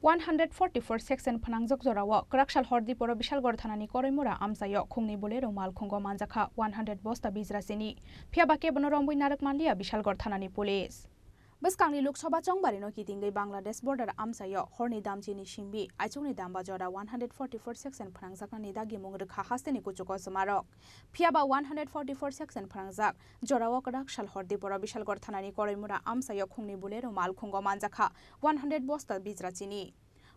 144 section phanangjak jorawo krakshal hordi poro bishalgor thanani koraimura amsayo khungni bolero mal khungo manjakha 100 bosta bijrasini phiaba kebono romboi narak manlia bishalgor thanani police Baskangni Lok Sabha chongbarino kitingai Bangladesh border amsayo horni damjini shimbi aichungni damba jora 144 section phanangjaknani dagi mungre kha hasteni kuchuko samarok phiaba 144 section phanangjak jorawo krakshal hordi poro bishalgor thanani koraimura amsayo khungni bolero mal khungo manjakha 100 bosta bijrachini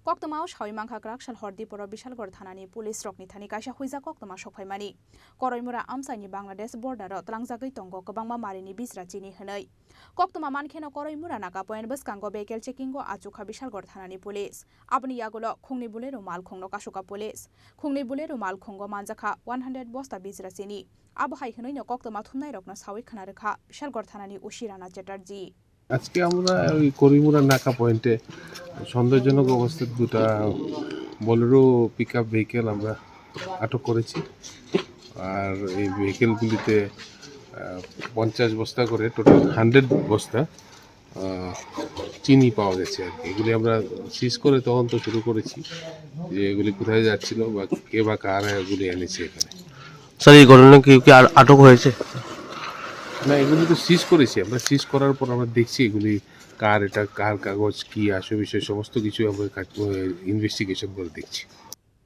Koktama Shaimangha Krakshal Hordi Poro Bishalgor Thanani Police Rokni Thani Kaisa Huiza Koktama Shokhaimani Koraimura Amsaini Bangladesh border Tlangjagai Tongo Kobangma Marini Bisrachini Hanai Koktama Mankheno Koraimura Naka Point Baskango Bekel Checkingo Achukha Bishalgor Thanani Police Abni Yagulo Khungni Bulero Mal Khongno Kashuka Police Khungni Bulero Mal Khongo Manjakha 100 Bosta Bisrachini Abhai Hanoino Koktama Thunai Rokna Sawi Khanarkha Bishalgor Thanani Ushirana Chatterjee আজকে আমরা ওই করিমুরা নাকা পয়েন্টে সন্দেহজনক অবস্থায় দুটো Bolero pickup vehicle আমরা আটক করেছি আর এই ভেহিকেলগুলিতে 50 বস্তা করে টোটাল 100 বস্তা চিনি পাওয়া গেছে আর কি এগুলি আমরা সিজ করে তদন্ত শুরু করেছি যে এগুলি কোথায় যাচ্ছিল বা কে বা কারা এগুলি এনেছে এখানে স্যার এই ঘটনা কি আটক হয়েছে না এগুলি তো সিজ করেছি আমরা সিজ করার পর আমরা দেখছি এগুলি কার এটা কার কাগজ কি আসে বিষয় সমস্ত কিছু আমরা ইনভেস্টিগেশন করে দেখছি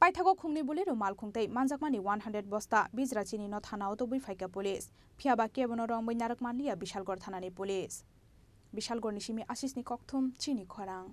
Paithago Khungni Bolero Mal Khungtai Manjakmani 100 Bosta Bijrachini no Thanao to Buifaika Police Phiaba Kebono Romboi Narak Manlia Bishalgor Thanani Police Bishalgor Nishimi Asisni Kokthum Chini Khorang